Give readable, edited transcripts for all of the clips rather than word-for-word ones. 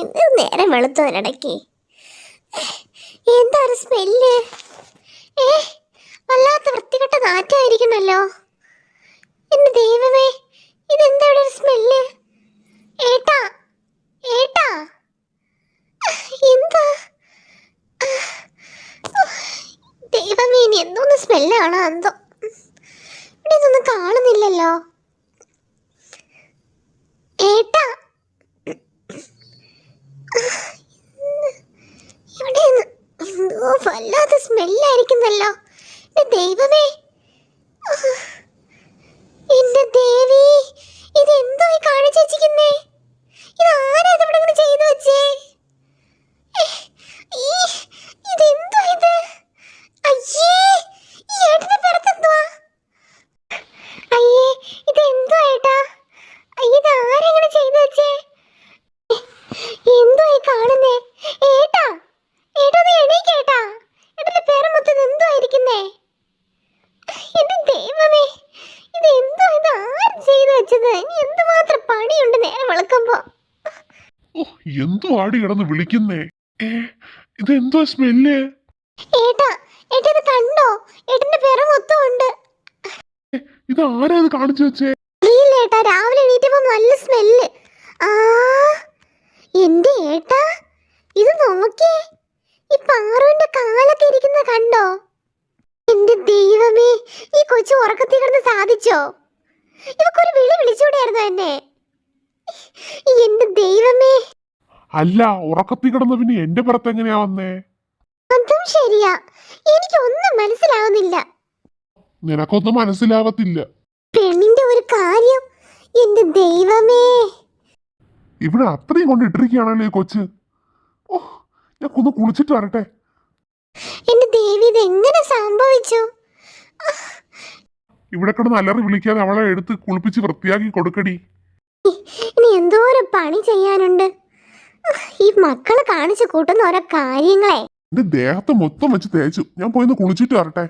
ഇത് നേരം വെളുത്തതിനിടയ്ക്ക് എന്താ ഒരു സ്മെല്ല്? വല്ലാത്ത വൃത്തികെട്ട നാറ്റായിരിക്കണല്ലോ. എന്റെ ദൈവമേ, ഇതെന്താ ഇവിടെ ഒരു സ്മെല്ല്? ഏട്ടാ ഏട്ടാ, എന്താ? ദൈവമേ, ഇനി എന്തോന്ന് സ്മെല്ലാണോ എന്തോ. ഇവിടെ ഇതൊന്നും കാണുന്നില്ലല്ലോ. ഏട്ടാ, ഇവിടെ എന്തോ വല്ലാത്ത സ്മെല്ലായിരിക്കുന്നല്ലോ. ദൈവമേ, എന്റെ ദേവി, ഇതെന്തോ കാണിച്ചു വെച്ചിരിക്കുന്നേ? ഇത് ആരാ ഇവിടെ ഇങ്ങനെ ചെയ്തു വെച്ചേ? ഇതെന്തോ ഇത്? അയ്യേ, ഈ ഏട്ടന്റെ പിറത്തെന്തുവാ? അയ്യേ, ഇതെന്തോ ഏട്ടാ? ഇത് ആരാ ഇങ്ങനെ ചെയ്തു വെച്ചേ? എന്തോ കാണുന്നേ? ഏട്ടാ ഏട്ടാ, ഒന്ന് എണീക്കേട്ടാ. ഏട്ടന്റെ പേര് മൊത്തം എന്തോ ആയിരിക്കുന്നേ? എന്റെ ദൈവമേ, ഇത് എന്തോ, ഇത് ആര് ചെയ്തു വെച്ചത്? ഇനി എന്തുമാത്രം പണിയുണ്ട് നേരം വിളക്കുമ്പോ. എന്തോ ആടി കിടന്ന് വിളിക്കുന്നേ? ഇതെന്തോ സ്മെല്ല്? ഏട്ടാ ഏട്ടാ, ഇത് കണ്ടോ? ഏട്ടന്റെ പേര് മൊത്തം ഉണ്ട്. ഇത് ആരാ ഇത് കാണിച്ചു വെച്ചേ? ഏട്ടാ, രാവിലെ എണീറ്റപ്പോ നല്ല സ്മെല്ല്. ആ, എന്റെ ഏട്ടാ, ഇത് നോക്കേ, ഈ പാറുവിന്റെ കാലൊക്കെ ഇരിക്കുന്ന കണ്ടോ? എന്റെ ദൈവമേ, ഈ കൊച്ചു ഉറക്കത്തിൽ കിടന്ന് സാധിച്ചോ? ഇവക്കൊരു വിളി വിളിച്ചൂടായിരുന്നോ എന്നെ? എന്റെ ദൈവമേ. അല്ല, ഉറക്കത്തിൽ കിടന്ന പിന്നെ എന്റെ പുറത്ത് എങ്ങനെയാ വന്നേ? അതും ശരിയാ, എനിക്കൊന്നും മനസ്സിലാവുന്നില്ല. നിനക്കൊന്നും മനസ്സിലാവത്തില്ല. പെണ്ണിന്റെ ഒരു കാര്യം, എന്റെ ദൈവമേ. ഇവിടെ അത്രയും കൊണ്ട് ഇട്ടിരിക്കുകയാണല്ലോ ഈ കൊച്ച്. ഓ, ഞാൻ ഒന്ന് കുളിച്ചിട്ട് വരട്ടെ. എന്റെ ദേവി, ഇത് എങ്ങനെ സംഭവിച്ചു? ഇവിടെ കിടന്ന് അലറി വിളിക്കാതെ അവളെ എടുത്ത് കുളിപ്പിച്ച് വൃത്തിയാക്കി കൊടുക്കടി. ഇനി എന്തോരം പണി ചെയ്യാനുണ്ട്. ഈ മക്കള് കാണിച്ചു കൂട്ടുന്ന ഓരോ കാര്യങ്ങളെ. എന്റെ ദേഹത്ത് മൊത്തം വെച്ച് തേച്ചു. ഞാൻ പോയിന്ന് കുളിച്ചിട്ട് വരട്ടെ.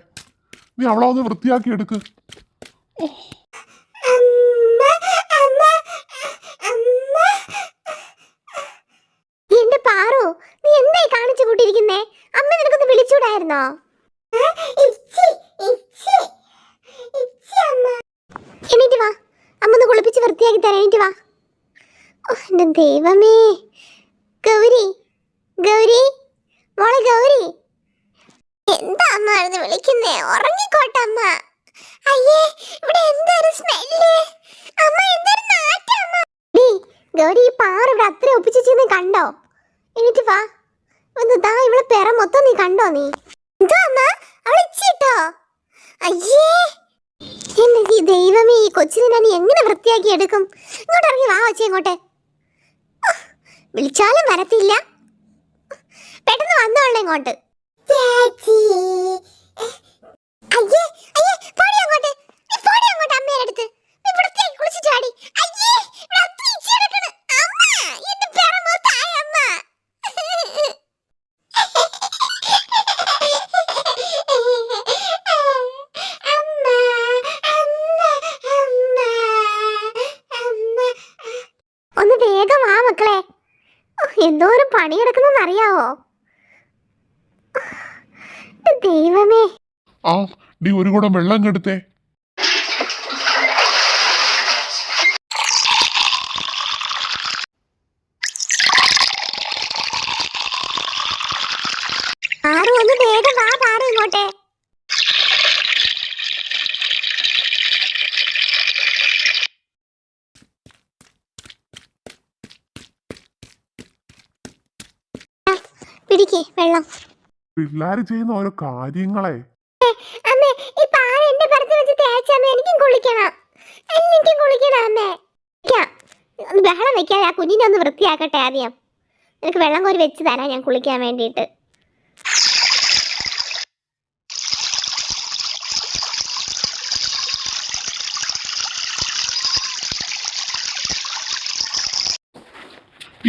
നീ അവളെ ഒന്ന് വൃത്തിയാക്കി എടുക്ക്. എന്റെ പാറു, നീ എന്തായി കാണിച്ചു കൂട്ടിയിരിക്കുന്നേ? അമ്മ നിനക്കൊന്ന് വിളിച്ചൂടായിരുന്നോ? എണീറ്റ് വാ, അമ്മ ഒന്ന് കുളിപ്പിച്ച് വൃത്തിയാക്കി തരാം. എണീറ്റ് വാ. എന്റെ ദൈവമേ. ഗൗരി, ഗൗരി, മോളെ ഗൗരി, എന്താ അമ്മ ആയിരുന്നു വിളിക്കുന്നേ? ഉറങ്ങിക്കോട്ടെ അമ്മ. അയ്യേ, ഇവിടെ എന്തൊരു സ്മെല്ല്! അമ്മ, എന്തൊരു നാറ്റം അമ്മ. ഗൗരി, ഈ പാറ ഇവിടെ അത്ര ഒപ്പിച്ചു കണ്ടോ? എണീറ്റ് വാ. ദാ ഇവിടെ പെറ മൊത്തം നീ കണ്ടോ? നീ എന്തോ അമ്മ, അവൾ ഇച്ചിട്ടോ? അയ്യേ, എന്റെ ദൈവമേ, ഈ കൊച്ചിനെ ഞാൻ എങ്ങനെ വൃത്തിയാക്കി എടുക്കും? ഇങ്ങോട്ട് ഇറങ്ങി വാ, വെച്ചേ ഇങ്ങോട്ട്. വിളിച്ചാലും വരത്തില്ല. പെട്ടെന്ന് വന്നോളെ ഇങ്ങോട്ട്. അയ്യേ അയ്യേ, പോടി അങ്ങോട്ട്, പോടി അങ്ങോട്ട്. അമ്മയുടെ അടുത്ത് വൃത്തിയാക്കി കുളിച്ചിട്ട് വാടി. അയ്യേ, ഇവിടെ അത്ര ഇച്ചി കിടക്കണ്. അമ്മ, എന്റെ പെറ മൊത്തായ അമ്മ. ഒന്ന് വേഗം വാ മക്കളെ. എന്തോരം പണി കിടക്കുന്നറിയാവോ? ദൈവമേ. ആ, നീ ഒരു കൂടം വെള്ളം കെടുത്തേ. പാറു, ഒന്ന് വേഗം വാ പാറു ഇങ്ങോട്ടെ. പിടിക്കേ വെള്ളം. പിള്ളേര് ചെയ്യുന്ന ഓരോ കാര്യങ്ങളെ. അമ്മേ, ഈ പാറ എന്റെ പുറത്ത് വെച്ച് തേച്ചമ്മേ, എനിക്കും കുളിക്കണം. എനിക്കും കുളിക്കണം അമ്മേ. ഒന്ന് ബഹളം വെക്കാതെ ആ കുഞ്ഞിനെ ഒന്ന് വൃത്തിയാക്കട്ടെ ആദ്യം. എനിക്ക് വെള്ളം കോരി വെച്ച് തരാം ഞാൻ കുളിക്കാൻ വേണ്ടിയിട്ട്.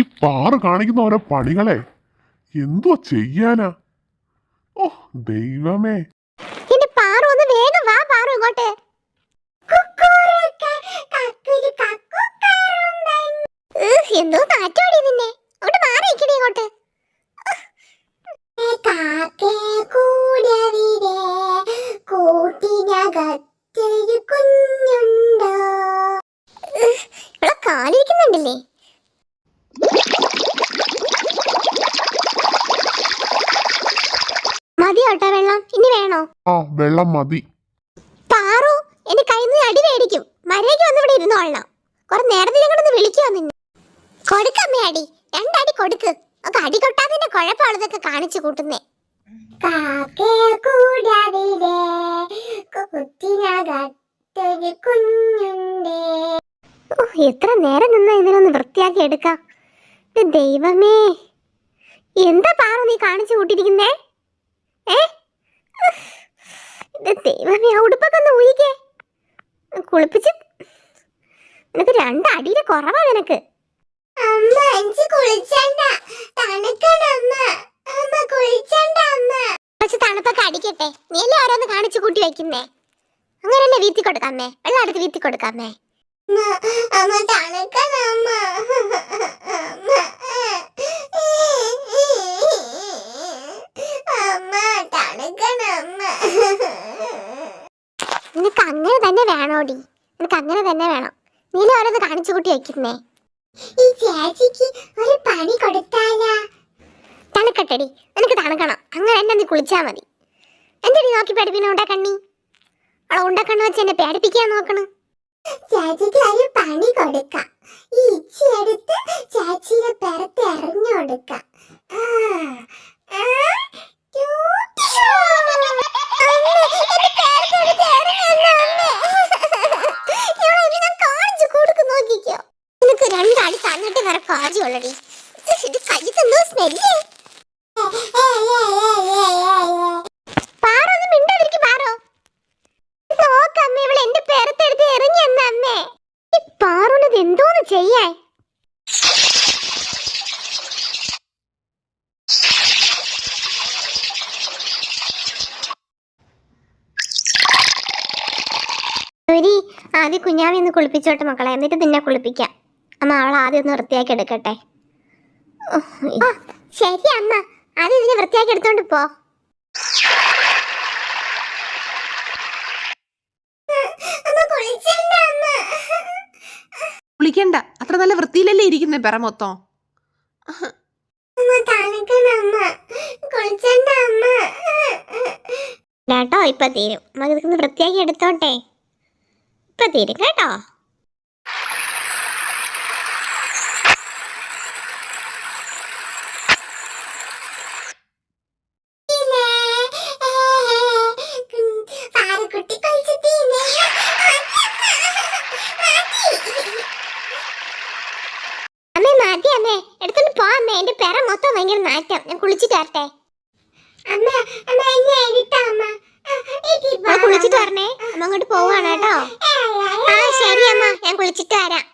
ഈ പാറ് കാണിക്കുന്ന ഓരോ പണികളെ എന്തുവാ ചെയ്യാനാ? ഓ ദൈവമേ. അങ്ങോട്ട്. എന്തോ നാറ്റോടി നിന്നെ. അങ്ങോട്ട് മാറി നിൽക്കണേ ഇങ്ങോട്ട്. ഇവിടെ കാലിരിക്കുന്നുണ്ടല്ലേ. മതി കേട്ടോ വെള്ളം. ഇനി വേണോ? ആ വെള്ളം മതി. പാറു എന്റെ കയ്യിൽ നിന്ന് അടി മേടിക്കും. മര്യാദയ്ക്ക് വന്ന് ഇവിടെ ഇരുന്നോളണം. കുറെ നേരത്തിനൊന്ന് വിളിക്കുവോ നിന്നെ? കൊടുക്കമ്മേ അടി. രണ്ടടി കൊടുക്ക്. ഒക്കെ അടി കൊട്ടാതിന്റെ കുഴപ്പമുള്ളതൊക്കെ കാണിച്ചു കൂട്ടുന്നേ. എത്ര നേരം നിന്നാ ഇതിനൊന്ന് വൃത്തിയാക്കി എടുക്കാം. ദൈവമേ, എന്താ പാറു നീ കാണിച്ചു കൂട്ടിരിക്കുന്നേ? ദൈവമേ, ആ ഉടുപ്പൊക്കെ ഒന്ന് ഊരിക്കേ. കുളിപ്പിച്ച് നിനക്ക് രണ്ടടിയുടെ കുറവാ നിനക്ക്. കുറച്ച് തണുപ്പൊക്കെ അടിക്കട്ടെ. നീ അല്ലേ ഓരോന്ന് കാണിച്ചു കൂട്ടി വെക്കുന്നേ. അങ്ങനെയല്ലേ വീത്തി കൊടുക്കാമേ. വെള്ളം അടുത്ത് വീത്തി കൊടുക്കാമേ. നിനക്ക് അങ്ങനെ തന്നെ വേണോടി. നിനക്ക് അങ്ങനെ തന്നെ വേണം. നീല ഓരോന്ന് കാണിച്ചു കൂട്ടി വെക്കുന്നേ. ഈ ചേച്ചിക്ക് ഒരു പണി കൊടുത്താലാ? തണുക്കട്ടെടി. നിനക്ക് തണുക്കണം. അങ്ങനെ എന്നെ നീ കുളിച്ചാ മതി. എന്തെടി നോക്കി പേടിപ്പിക്കുന്ന ഉണ്ടാക്കണ്ണി? അവളെ ഉണ്ടാക്കണ്ണ വെച്ച് എന്നെ പേടിപ്പിക്കാൻ നോക്കണ്. ചേച്ചിക്ക് ഒരു പണി കൊടുക്കാം. ഈ ഇച്ചി എടുത്ത് ചേച്ചിയുടെ പുറത്ത് എറിഞ്ഞു കൊടുക്കാം. നിനക്ക് രണ്ടടി തന്നിട്ട് വേറെ കാര്യമുള്ളടി. കയ്യത്തെന്തോ സ്മെല്ലേ. പാറൊന്നും മിണ്ടാതിരിക്കും. പാറോ നോക്കമ്മേ, ഇവള് എന്റെ പേരത്തെടുത്ത് എറിഞ്ഞു എന്ന അമ്മേ. ഈ പാറുന്നത് എന്തോന്ന് ചെയ്യാൻ? ആദ്യം കുഞ്ഞാവി ഒന്ന് കുളിപ്പിച്ചോട്ടെ മക്കളെ, എന്നിട്ട് നിന്നെ കുളിപ്പിക്കാം. അമ്മ അവളെ ആദ്യം ഒന്ന് വൃത്തിയാക്കി എടുക്കട്ടെ. ശരി അമ്മ, ആദ്യം ഇതിനെ വൃത്തിയാക്കി എടുത്തോണ്ട് പോ. കുളിക്കണ്ട, അത്ര നല്ല വൃത്തിയിലല്ലേ ഇരിക്കുന്നേ പെറ മൊത്തം. കേട്ടോ, ഇപ്പൊ തീരും. നമുക്ക് വൃത്തിയാക്കി എടുത്തോട്ടെ. ഇപ്പൊ തീരും കേട്ടോ. അമ്മേ മതി അമ്മേ, എടുത്തോണ്ട് പോ അമ്മേ. എന്റെ പെറ മൊത്തം ഭയങ്കര നാറ്റം. ഞാൻ കുളിച്ചിട്ട് വരട്ടെ. കുളിച്ചിട്ട് വരണേ. അമ്മ അങ്ങോട്ട് പോവാണ് കേട്ടോ. ആ ശരി അമ്മ, ഞാൻ കുളിച്ചിട്ട് വരാം.